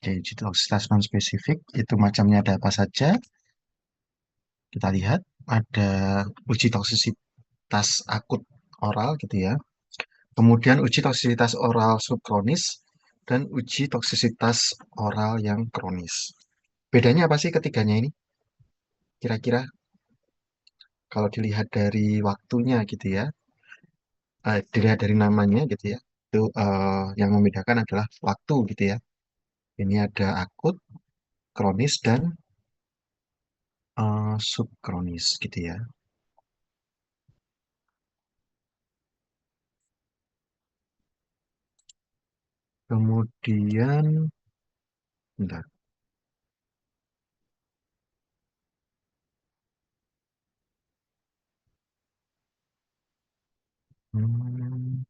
Oke, uji toksitas non-spesifik itu macamnya ada apa saja? Kita lihat ada uji toksisitas akut oral gitu ya. Kemudian uji toksisitas oral subkronis dan uji toksisitas oral yang kronis. Bedanya apa sih ketiganya ini? Kira-kira kalau dilihat dari waktunya gitu ya, dilihat dari namanya gitu ya, itu yang membedakan adalah waktu gitu ya. Ini ada akut, kronis, dan subkronis gitu ya. Kemudian, bentar. Hmm,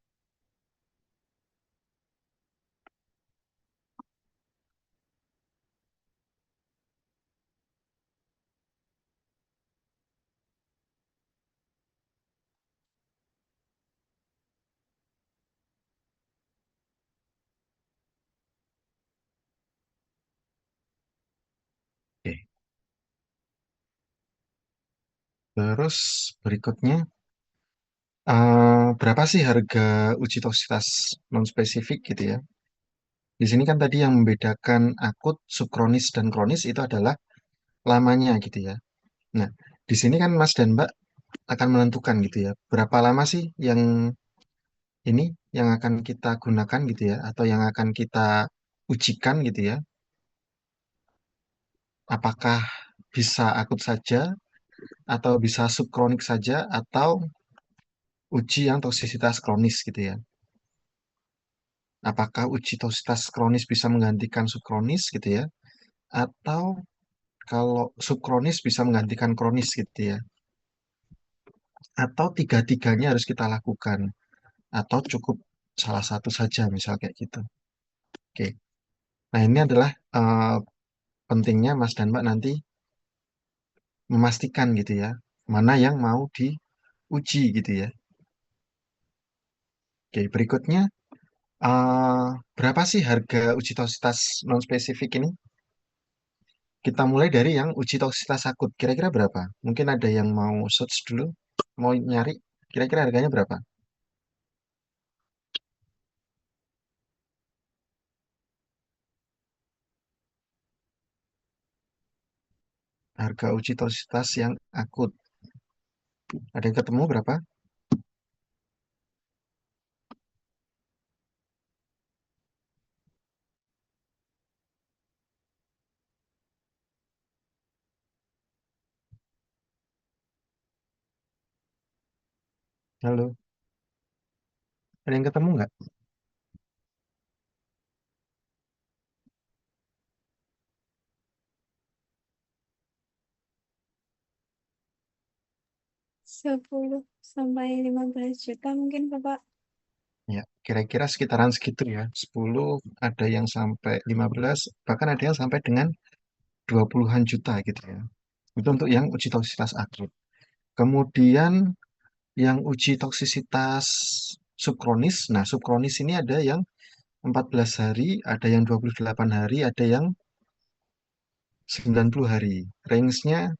oke. Terus berikutnya, berapa sih harga uji toksitas non spesifik gitu ya? Di sini kan tadi yang membedakan akut, subkronis, dan kronis itu adalah lamanya gitu ya. Nah, di sini kan Mas dan Mbak akan menentukan gitu ya, berapa lama sih yang ini yang akan kita gunakan gitu ya, atau yang akan kita ujikan gitu ya. Apakah bisa akut saja, atau bisa subkronik saja, atau uji yang toksisitas kronis gitu ya. Apakah uji toksitas kronis bisa menggantikan subkronis gitu ya, atau kalau subkronis bisa menggantikan kronis gitu ya, atau tiga-tiganya harus kita lakukan, atau cukup salah satu saja misal kayak gitu. Oke, nah ini adalah pentingnya Mas dan Mbak nanti memastikan gitu ya, mana yang mau diuji gitu ya. Oke, berikutnya eh, berapa sih harga uji toksitas non spesifik ini? Kita mulai dari yang uji toksitas akut. Kira-kira berapa? Mungkin ada yang mau search dulu, mau nyari. Kira-kira harganya berapa? Harga uji toksitas yang akut. Ada yang ketemu berapa? Halo, ada yang ketemu nggak? Sepuluh sampai 15 juta mungkin Bapak. Ya, kira-kira sekitaran segitu ya. 10, ada yang sampai 15, bahkan ada yang sampai dengan 20-an juta gitu ya. Itu untuk yang uji toksisitas akut. Kemudian yang uji toksisitas subkronis. Nah, subkronis ini ada yang 14 hari, ada yang 28 hari, ada yang 90 hari. Range-nya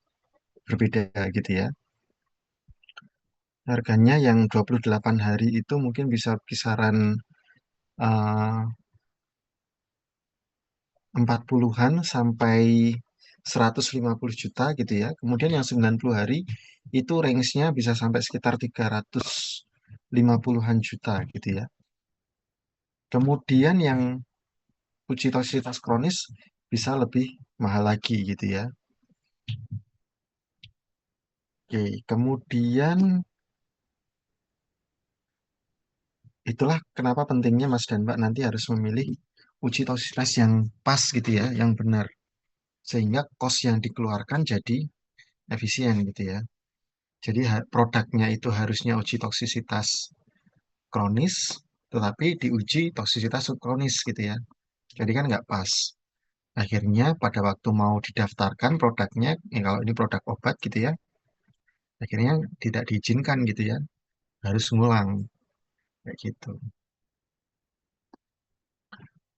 berbeda gitu ya. Harganya yang 28 hari itu mungkin bisa kisaran eh, 40-an sampai 150 juta gitu ya. Kemudian yang 90 hari itu range-nya bisa sampai sekitar 350-an juta gitu ya. Kemudian yang uji toksisitas kronis bisa lebih mahal lagi gitu ya. Oke, kemudian itulah kenapa pentingnya Mas dan Mbak nanti harus memilih uji toksitas yang pas gitu ya, yang benar. Sehingga cost yang dikeluarkan jadi efisien gitu ya. Jadi produknya itu harusnya uji toksisitas kronis, tetapi diuji toksisitas subkronis gitu ya. Jadi kan nggak pas. Akhirnya pada waktu mau didaftarkan produknya, ya kalau ini produk obat gitu ya, akhirnya tidak diizinkan gitu ya, harus ngulang kayak gitu.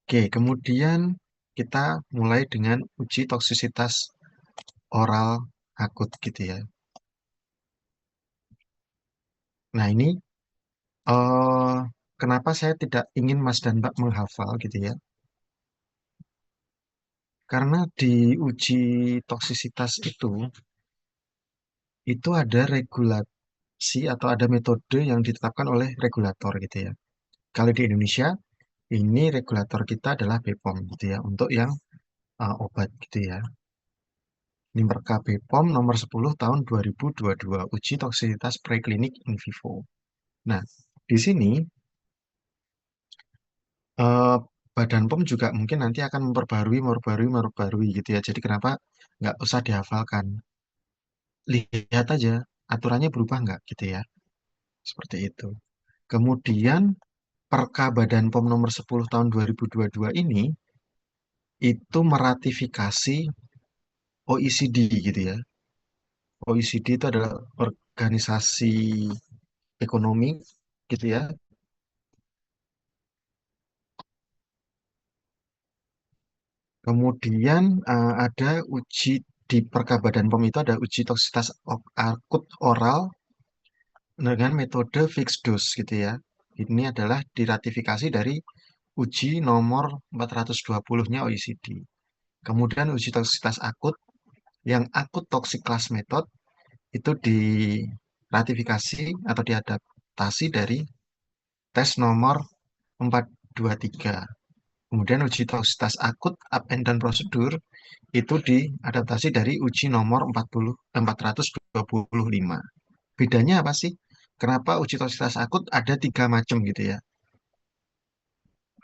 Oke, kemudian kita mulai dengan uji toksisitas oral akut gitu ya. Nah, ini eh, kenapa saya tidak ingin Mas dan Mbak menghafal gitu ya. Karena di uji toksisitas itu ada regulasi atau ada metode yang ditetapkan oleh regulator gitu ya. Kalau di Indonesia, ini regulator kita adalah BPOM gitu ya, untuk yang obat gitu ya. Ini mereka BPOM nomor 10 tahun 2022, uji toksisitas preklinik in vivo. Nah, di sini eh, Badan POM juga mungkin nanti akan memperbarui gitu ya. Jadi kenapa nggak usah dihafalkan? Lihat aja aturannya berubah nggak gitu ya. Seperti itu. Kemudian Perka Badan POM nomor 10 tahun 2022 ini itu meratifikasi OECD gitu ya. OECD itu adalah organisasi ekonomi gitu ya. Kemudian ada uji di Perka Badan POM itu ada uji toksitas akut oral dengan metode fixed dose gitu ya. Ini adalah diratifikasi dari uji nomor 420-nya OECD. Kemudian uji toksitas akut yang akut toxic class method itu diratifikasi atau diadaptasi dari tes nomor 423. Kemudian uji toksitas akut up and down prosedur itu diadaptasi dari uji nomor 425. Bedanya apa sih? Kenapa uji toksitas akut ada tiga macam gitu ya?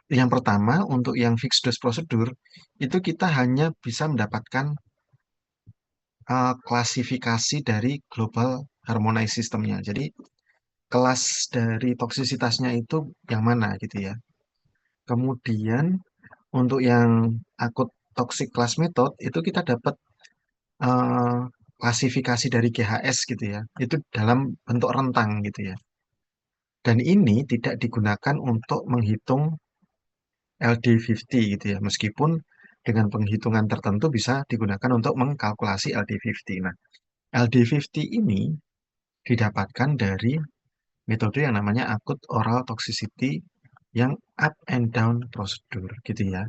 Yang pertama, untuk yang fixed dose prosedur, itu kita hanya bisa mendapatkan klasifikasi dari global harmonized systemnya. Jadi, kelas dari toksisitasnya itu yang mana gitu ya. Kemudian, untuk yang akut toxic class method, itu kita dapat eh, klasifikasi dari GHS gitu ya. Itu dalam bentuk rentang gitu ya. Dan ini tidak digunakan untuk menghitung LD50 gitu ya. Meskipun dengan penghitungan tertentu bisa digunakan untuk mengkalkulasi LD50. Nah, LD50 ini didapatkan dari metode yang namanya acute oral toxicity yang up and down prosedur gitu ya.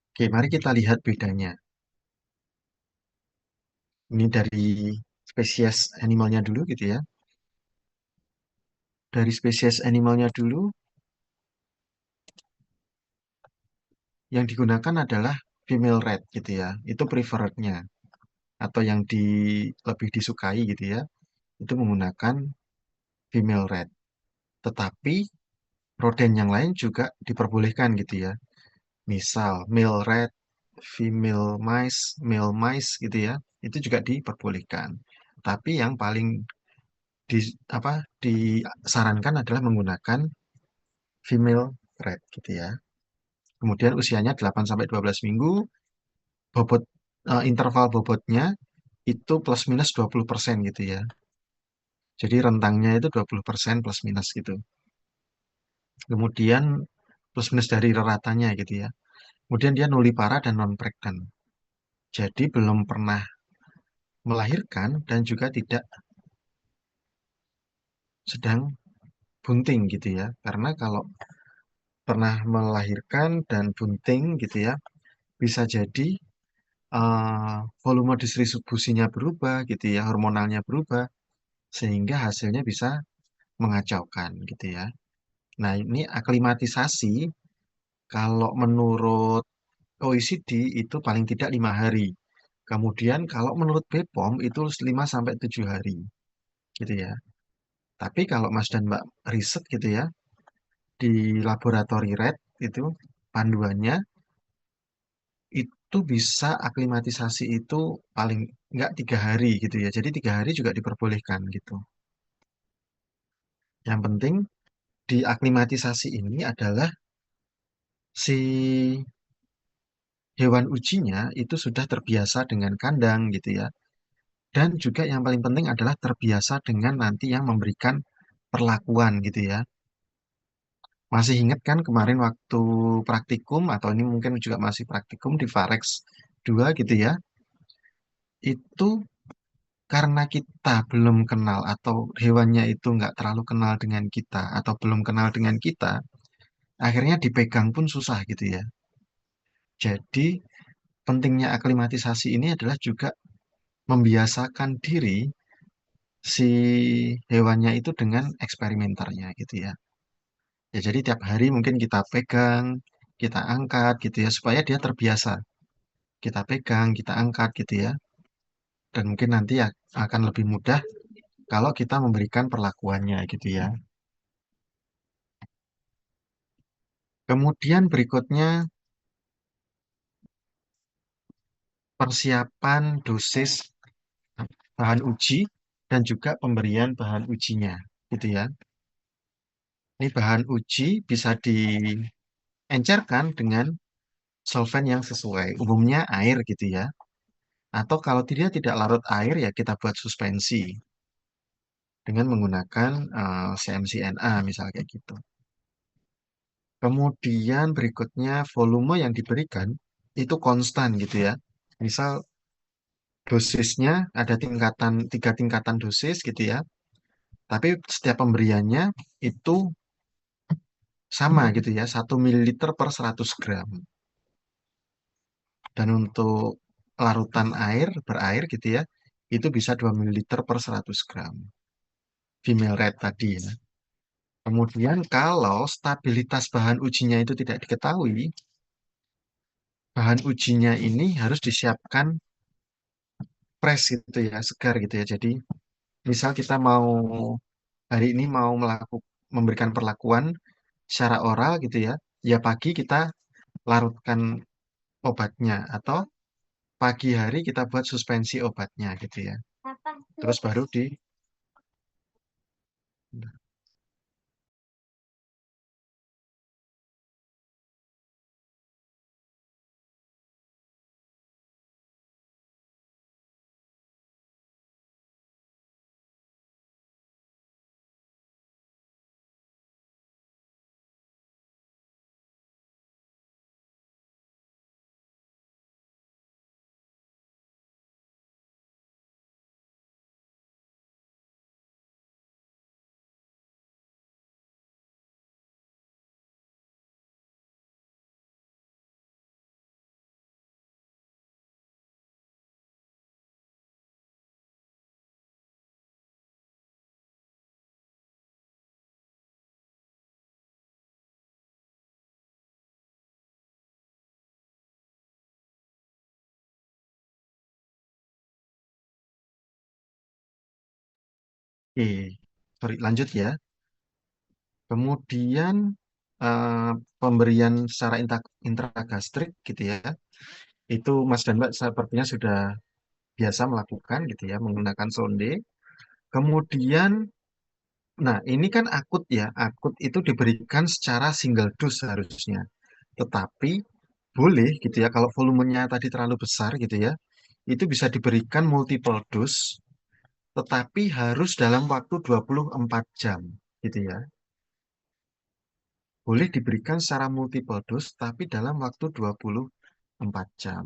Oke, mari kita lihat bedanya. Ini dari spesies animalnya dulu gitu ya. Dari spesies animalnya dulu, yang digunakan adalah female rat gitu ya. Itu preferrednya atau yang lebih disukai gitu ya. Itu menggunakan female rat. Tetapi roden yang lain juga diperbolehkan gitu ya. Misal male rat, male mice gitu ya. Itu juga diperbolehkan. Tapi yang paling di, disarankan adalah menggunakan female rat gitu ya. Kemudian usianya 8 sampai 12 minggu, bobot interval bobotnya itu plus minus 20% gitu ya. Jadi rentangnya itu 20% plus minus gitu. Kemudian plus minus dari ratanya gitu ya. Kemudian dia nulipara dan non pregnant. Jadi belum pernah melahirkan dan juga tidak sedang bunting gitu ya. Karena kalau pernah melahirkan dan bunting gitu ya, bisa jadi volume distribusinya berubah gitu ya, hormonalnya berubah sehingga hasilnya bisa mengacaukan gitu ya. Nah, ini aklimatisasi kalau menurut OECD itu paling tidak 5 hari. Kemudian kalau menurut BPOM itu 5 sampai 7 hari gitu ya. Tapi kalau Mas dan Mbak riset gitu ya di laboratori red itu panduannya itu bisa aklimatisasi itu paling nggak 3 hari gitu ya. Jadi 3 hari juga diperbolehkan gitu. Yang penting di aklimatisasi ini adalah si hewan ujinya itu sudah terbiasa dengan kandang gitu ya. Dan juga yang paling penting adalah terbiasa dengan nanti yang memberikan perlakuan gitu ya. Masih ingat kan kemarin waktu praktikum atau ini mungkin juga masih praktikum di Varex 2 gitu ya. Itu karena kita belum kenal atau hewannya itu nggak terlalu kenal dengan kita atau belum kenal dengan kita, akhirnya dipegang pun susah gitu ya. Jadi pentingnya aklimatisasi ini adalah juga membiasakan diri si hewannya itu dengan eksperimenternya gitu ya. Ya jadi tiap hari mungkin kita pegang, kita angkat gitu ya supaya dia terbiasa. Kita pegang, kita angkat gitu ya. Dan mungkin nanti ya akan lebih mudah kalau kita memberikan perlakuannya gitu ya. Kemudian berikutnya persiapan dosis bahan uji dan juga pemberian bahan ujinya gitu ya. Ini bahan uji bisa diencerkan dengan solvent yang sesuai, umumnya air gitu ya. Atau kalau tidak larut air ya kita buat suspensi dengan menggunakan CMCNA misalnya kayak gitu. Kemudian berikutnya volume yang diberikan itu konstan gitu ya. Misal dosisnya ada tiga tingkatan dosis gitu ya. Tapi setiap pemberiannya itu sama gitu ya, 1 ml per 100 gram. Dan untuk larutan air, berair gitu ya, itu bisa 2 ml per 100 gram. Female red tadi ya. Kemudian kalau stabilitas bahan ujinya itu tidak diketahui, bahan ujinya ini harus disiapkan fresh gitu ya, segar gitu ya. Jadi misal kita mau hari ini mau memberikan perlakuan secara oral gitu ya, ya pagi kita larutkan obatnya atau pagi hari kita buat suspensi obatnya gitu ya. Terus baru di. Oke, sorry lanjut ya. Kemudian eh, pemberian secara intragastrik gitu ya. Itu Mas dan Mbak sepertinya sudah biasa melakukan gitu ya menggunakan sonde. Kemudian, nah ini kan akut ya, akut itu diberikan secara single dose harusnya. Tetapi boleh gitu ya kalau volumenya tadi terlalu besar gitu ya, itu bisa diberikan multiple dose, tetapi harus dalam waktu 24 jam gitu ya. Boleh diberikan secara multiple dose, tapi dalam waktu 24 jam.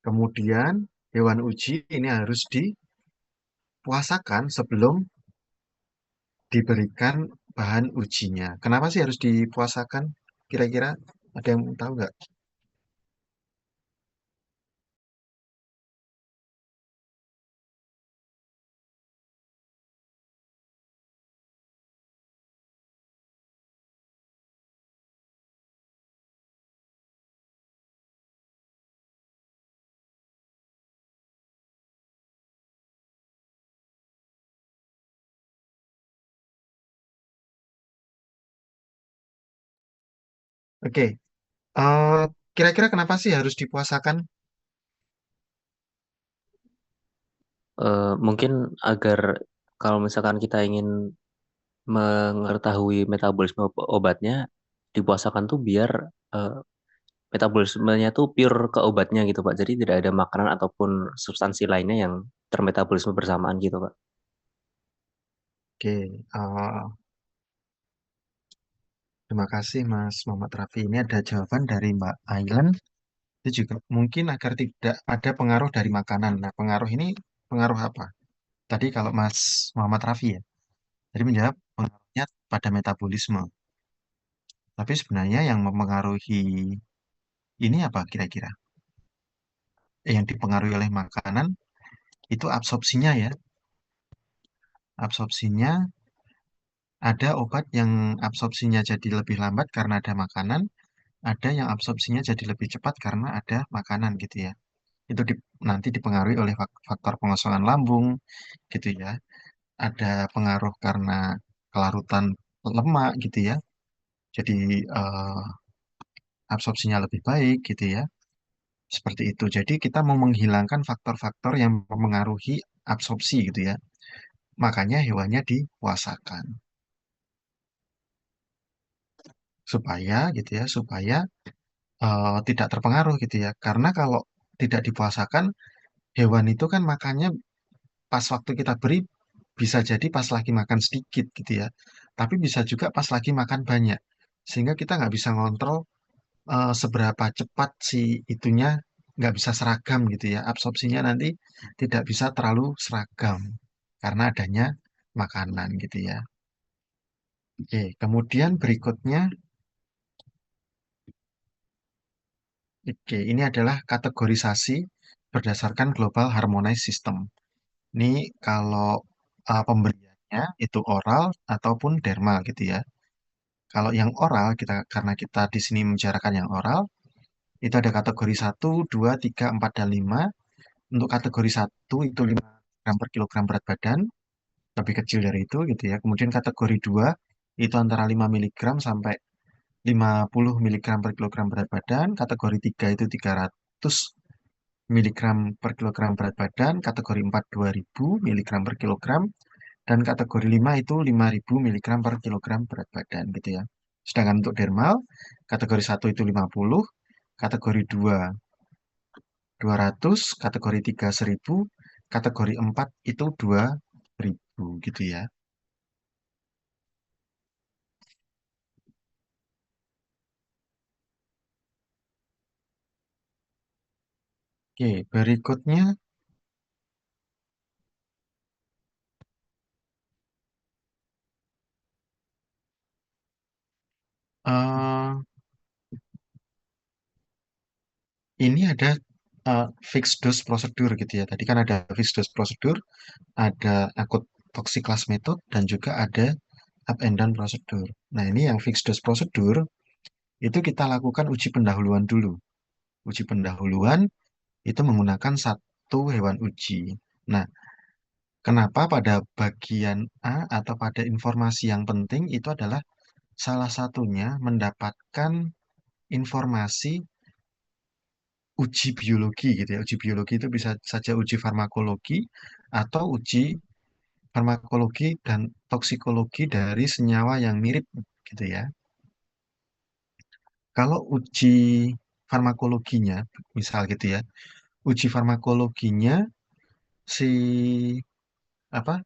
Kemudian hewan uji ini harus dipuasakan sebelum diberikan bahan ujinya. Kenapa sih harus dipuasakan? Kira-kira ada yang tahu nggak? Oke, eh, kira-kira kenapa sih harus dipuasakan? Mungkin agar kalau misalkan kita ingin mengetahui metabolisme obatnya, dipuasakan tuh biar eh, metabolismenya tuh pure ke obatnya gitu Pak. Jadi tidak ada makanan ataupun substansi lainnya yang termetabolisme bersamaan gitu Pak. Oke, eh, Terima kasih Mas Muhammad Rafi. Ini ada jawaban dari Mbak Ailen. Itu juga mungkin agar tidak ada pengaruh dari makanan. Nah, pengaruh ini pengaruh apa? Tadi kalau Mas Muhammad Rafi ya, jadi menjawab pengaruhnya pada metabolisme. Tapi sebenarnya yang mempengaruhi ini apa kira-kira? Yang dipengaruhi oleh makanan itu absorpsinya ya. Absorpsinya ada obat yang absorpsinya jadi lebih lambat karena ada makanan, ada yang absorpsinya jadi lebih cepat karena ada makanan gitu ya. Itu nanti dipengaruhi oleh faktor pengosongan lambung gitu ya. Ada pengaruh karena kelarutan lemak gitu ya. Jadi absorpsinya lebih baik gitu ya. Seperti itu. Jadi kita mau menghilangkan faktor-faktor yang mempengaruhi absorpsi gitu ya. Makanya hewannya dipuasakan supaya gitu ya, supaya tidak terpengaruh gitu ya. Karena kalau tidak dipuasakan, hewan itu kan makannya pas waktu kita beri bisa jadi pas lagi makan sedikit gitu ya. Tapi bisa juga pas lagi makan banyak. Sehingga kita nggak bisa ngontrol seberapa cepat si itunya nggak bisa seragam gitu ya. Absorpsinya nanti tidak bisa terlalu seragam karena adanya makanan gitu ya. Oke, kemudian berikutnya, oke, ini adalah kategorisasi berdasarkan Global Harmonized System. Ini kalau pemberiannya itu oral ataupun dermal gitu ya. Kalau yang oral kita karena kita di sini membicarakan yang oral, itu ada kategori 1, 2, 3, 4, dan 5. Untuk kategori 1 itu 5 gram per kilogram berat badan, lebih kecil dari itu gitu ya. Kemudian kategori 2 itu antara 5 miligram sampai 50 miligram per kilogram berat badan. Kategori 3 itu 300 miligram per kilogram berat badan. Kategori 4 2000 miligram per kilogram. Dan kategori 5 itu 5000 miligram per kilogram berat badan gitu ya. Sedangkan untuk dermal, kategori 1 itu 50, kategori 2 200, kategori 3 1000, kategori 4 itu 2000 gitu ya. Oke, berikutnya eh, ini ada fixed dose prosedur gitu ya. Tadi kan ada fixed dose prosedur, ada akut toxic class method, dan juga ada up and down prosedur. Nah, ini yang fixed dose prosedur itu kita lakukan uji pendahuluan dulu. Uji pendahuluan itu menggunakan satu hewan uji. Nah, kenapa pada bagian A atau pada informasi yang penting itu adalah salah satunya mendapatkan informasi uji biologi gitu ya. Uji biologi itu bisa saja uji farmakologi atau uji farmakologi dan toksikologi dari senyawa yang mirip gitu ya. Kalau uji farmakologinya, misal gitu ya, uji farmakologinya si apa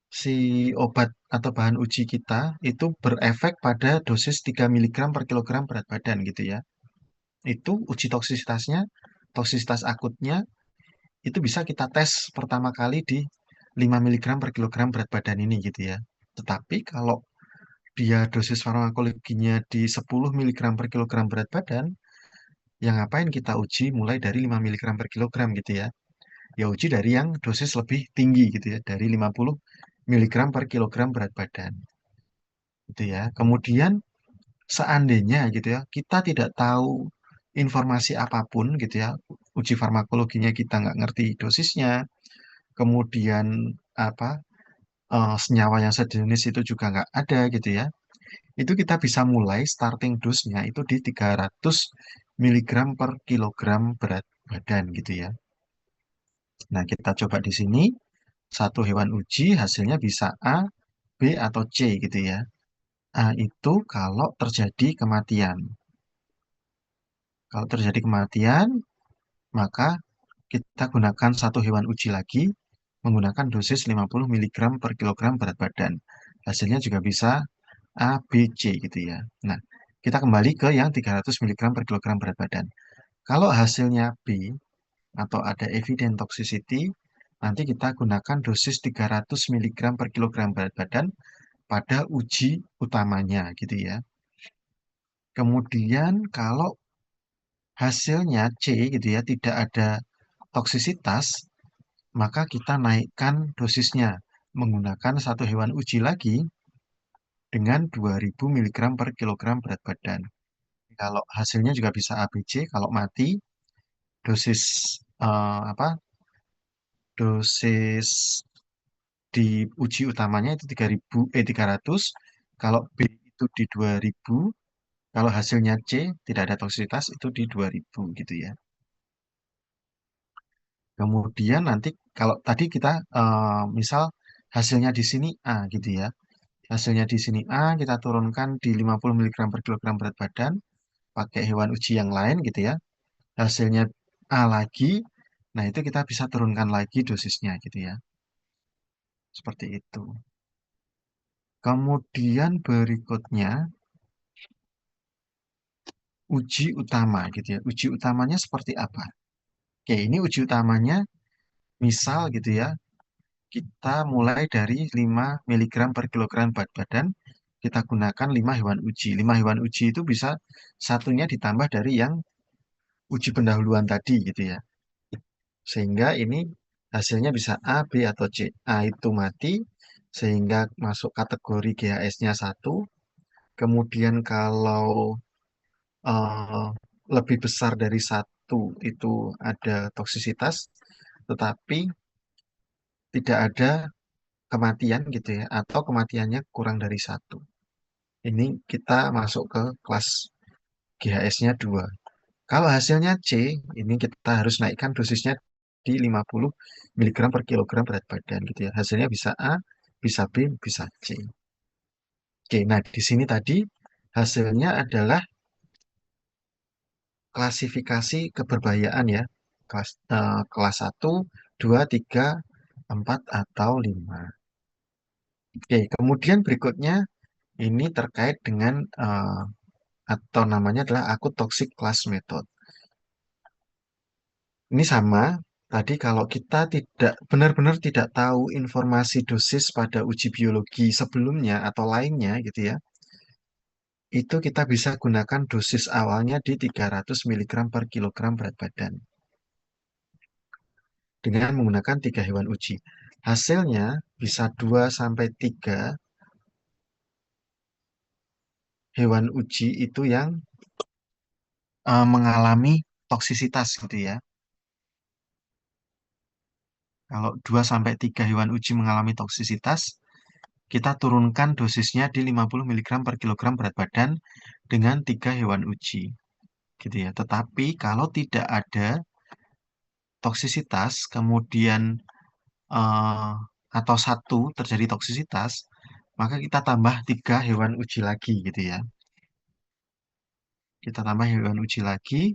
si obat atau bahan uji kita itu berefek pada dosis 3 miligram per kilogram berat badan gitu ya. Itu uji toksisitasnya, toksisitas akutnya itu bisa kita tes pertama kali di 5 miligram per kilogram berat badan ini gitu ya. Tetapi kalau dia dosis farmakologinya di 10 miligram per kilogram berat badan, yang ngapain kita uji mulai dari 5 miligram per kilogram gitu ya. Ya uji dari yang dosis lebih tinggi gitu ya, dari 50 miligram per kilogram berat badan. Gitu ya. Kemudian seandainya gitu ya, kita tidak tahu informasi apapun gitu ya, uji farmakologinya kita nggak ngerti dosisnya, kemudian apa senyawa yang sejenis itu juga nggak ada gitu ya, itu kita bisa mulai starting dose-nya itu di 300 miligram per kilogram berat badan gitu ya. Nah, kita coba di sini, satu hewan uji hasilnya bisa A, B, atau C gitu ya. A itu kalau terjadi kematian. Kalau terjadi kematian, maka kita gunakan satu hewan uji lagi menggunakan dosis 50 miligram per kilogram berat badan. Hasilnya juga bisa A, B, C gitu ya. Nah, kita kembali ke yang 300 mg per kilogram berat badan. Kalau hasilnya B atau ada evident toxicity, nanti kita gunakan dosis 300 mg per kilogram berat badan pada uji utamanya gitu ya. Kemudian kalau hasilnya C gitu ya, tidak ada toksisitas, maka kita naikkan dosisnya menggunakan satu hewan uji lagi dengan 2000 mg per kilogram berat badan. Kalau hasilnya juga bisa ABC, kalau mati dosis apa? Dosis di uji utamanya itu 300, kalau B itu di 2000, kalau hasilnya C tidak ada toksisitas itu di 2000 gitu ya. Kemudian nanti kalau tadi kita misal hasilnya di sini A gitu ya. Hasilnya di sini A kita turunkan di 50 mg per kilogram berat badan pakai hewan uji yang lain gitu ya. Hasilnya A lagi, nah itu kita bisa turunkan lagi dosisnya gitu ya. Seperti itu. Kemudian berikutnya uji utama gitu ya. Uji utamanya seperti apa? Oke, ini uji utamanya misal gitu ya, kita mulai dari 5 mg per kilogram berat badan, kita gunakan 5 hewan uji. 5 hewan uji itu bisa satunya ditambah dari yang uji pendahuluan tadi gitu ya. Sehingga ini hasilnya bisa A, B, atau C. A itu mati, sehingga masuk kategori GHS-nya 1. Kemudian kalau eh, lebih besar dari 1 itu ada toksisitas, tetapi tidak ada kematian gitu ya, atau kematiannya kurang dari 1. Ini kita masuk ke kelas GHS-nya 2. Kalau hasilnya C, ini kita harus naikkan dosisnya di 50 mg per kilogram berat badan gitu ya. Hasilnya bisa A, bisa B, bisa C. Oke, nah di sini tadi hasilnya adalah klasifikasi keberbahayaan ya. Kelas 1, 2, 3, 4, atau 5. Oke, kemudian berikutnya ini terkait dengan atau namanya adalah akut toxic class method. Ini sama, tadi kalau kita tidak benar-benar tidak tahu informasi dosis pada uji biologi sebelumnya atau lainnya gitu ya, itu kita bisa gunakan dosis awalnya di 300 mg per kilogram berat badan dengan menggunakan 3 hewan uji. Hasilnya bisa 2 sampai 3 hewan uji itu yang mengalami toksisitas gitu ya. Kalau 2 sampai 3 hewan uji mengalami toksisitas, kita turunkan dosisnya di 50 mg per kilogram berat badan dengan 3 hewan uji. Gitu ya. Tetapi kalau tidak ada toksisitas, kemudian eh, atau 1 terjadi toksisitas, maka kita tambah 3 hewan uji lagi gitu ya. Kita tambah hewan uji lagi,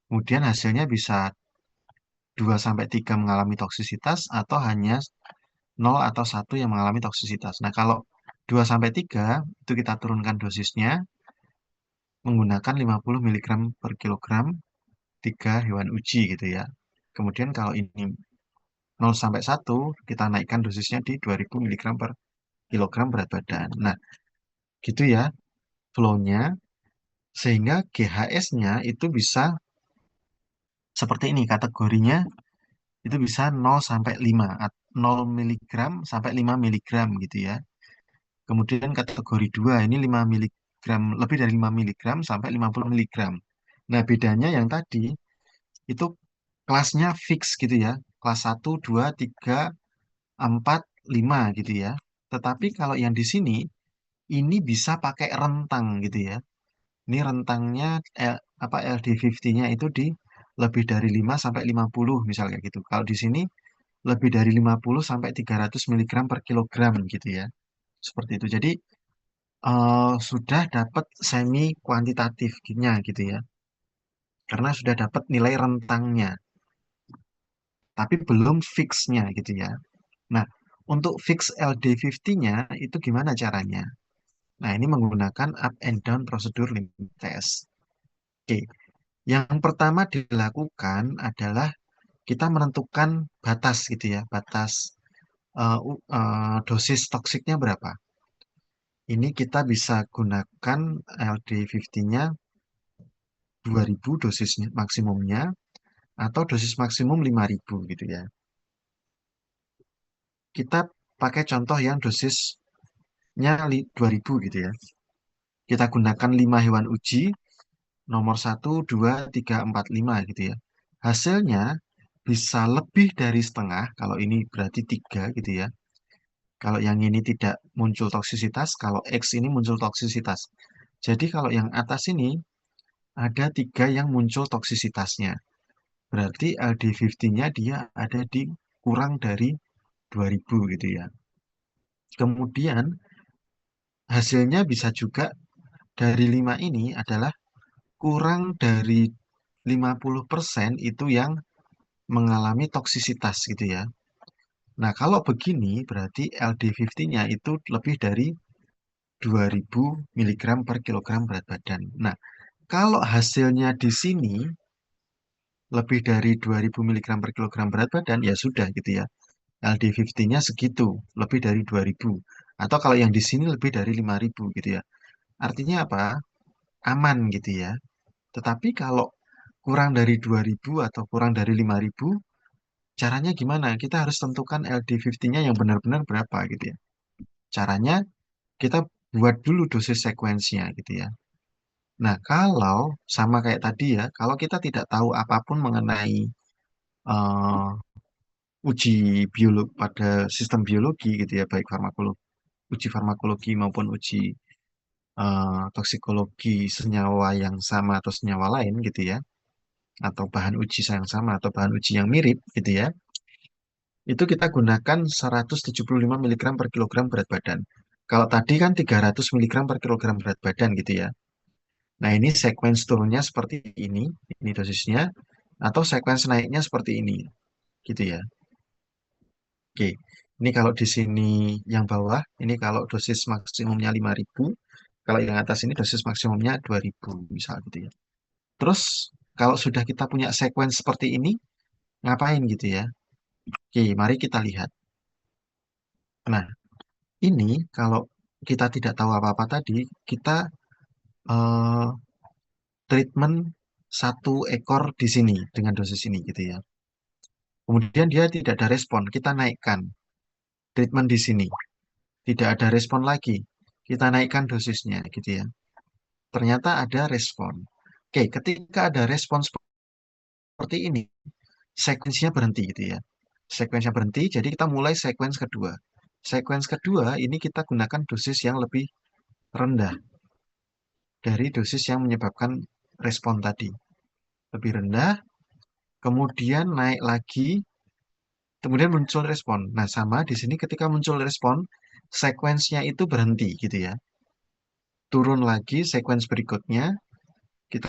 kemudian hasilnya bisa 2 sampai 3 mengalami toksisitas atau hanya 0 atau 1 yang mengalami toksisitas. Nah, kalau 2 sampai 3 itu kita turunkan dosisnya menggunakan 50 mg per kilogram 3 hewan uji gitu ya. Kemudian kalau ini 0 sampai 1 kita naikkan dosisnya di 2000 mg per kilogram berat badan. Nah, gitu ya flow-nya sehingga GHS-nya itu bisa seperti ini kategorinya itu bisa 0 sampai 5, 0 mg sampai 5 mg gitu ya. Kemudian kategori 2 ini 5 mg, lebih dari 5 mg sampai 50 mg. Nah, bedanya yang tadi itu kelasnya fix gitu ya. Kelas 1, 2, 3, 4, 5 gitu ya. Tetapi kalau yang di sini ini bisa pakai rentang gitu ya. Ini rentangnya LD50-nya itu di lebih dari 5 sampai 50 misalnya gitu. Kalau di sini lebih dari 50 sampai 300 mg per kilogram gitu ya. Seperti itu. Jadi sudah dapat semi kuantitatifnya gitu ya. Karena sudah dapat nilai rentangnya, tapi belum fixnya gitu ya. Nah, untuk fix LD50-nya itu gimana caranya? Nah, ini menggunakan up and down prosedur limit test. Oke, yang pertama dilakukan adalah kita menentukan batas gitu ya, batas dosis toksiknya berapa. Ini kita bisa gunakan LD50-nya 2000 dosisnya maksimumnya atau dosis maksimum 5000 gitu ya. Kita pakai contoh yang dosisnya 2000 gitu ya. Kita gunakan 5 hewan uji nomor 1, 2, 3, 4, 5 gitu ya. Hasilnya bisa lebih dari setengah, kalau ini berarti 3 gitu ya. Kalau yang ini tidak muncul toksisitas, kalau X ini muncul toksisitas. Jadi kalau yang atas ini ada 3 yang muncul toksisitasnya. Berarti LD50-nya dia ada di kurang dari 2000 gitu ya. Kemudian hasilnya bisa juga dari 5 ini adalah kurang dari 50% itu yang mengalami toksisitas gitu ya. Nah, kalau begini berarti LD50-nya itu lebih dari 2000 mg per kilogram berat badan. Nah, kalau hasilnya di sini lebih dari 2000 mg per kilogram berat badan, ya sudah gitu ya. LD50-nya segitu, lebih dari 2000. Atau kalau yang di sini lebih dari 5000 gitu ya. Artinya apa? Aman gitu ya. Tetapi kalau kurang dari 2000 atau kurang dari 5000, caranya gimana? Kita harus tentukan LD50-nya yang benar-benar berapa gitu ya. Caranya kita buat dulu dosis sekuensinya gitu ya. Nah, kalau sama kayak tadi ya, kalau kita tidak tahu apapun mengenai eh, uji biologi pada sistem biologi gitu ya, baik uji farmakologi maupun uji toksikologi senyawa yang sama atau senyawa lain gitu ya, atau bahan uji yang sama atau bahan uji yang mirip gitu ya, itu kita gunakan 175 mg per kilogram berat badan. Kalau tadi kan 300 mg per kilogram berat badan gitu ya. Nah, ini sekuens turunnya seperti ini dosisnya, atau sekuens naiknya seperti ini, gitu ya. Oke, ini kalau di sini yang bawah, ini kalau dosis maksimumnya 5000, kalau yang atas ini dosis maksimumnya 2000, misal gitu ya. Terus, kalau sudah kita punya sekuens seperti ini, ngapain gitu ya? Oke, mari kita lihat. Nah, ini kalau kita tidak tahu apa-apa tadi, kita eh, treatment satu ekor di sini dengan dosis ini gitu ya. Kemudian dia tidak ada respon, kita naikkan treatment di sini. Tidak ada respon lagi, kita naikkan dosisnya gitu ya. Ternyata ada respon. Oke, ketika ada respon seperti ini, sekuensinya berhenti gitu ya. Sekuensinya berhenti, jadi kita mulai sekuens kedua. Sekuens kedua ini kita gunakan dosis yang lebih rendah dari dosis yang menyebabkan respon tadi. Lebih rendah, kemudian naik lagi, kemudian muncul respon. Nah, sama di sini ketika muncul respon, sekuensnya itu berhenti gitu ya. Turun lagi sekuens berikutnya, kita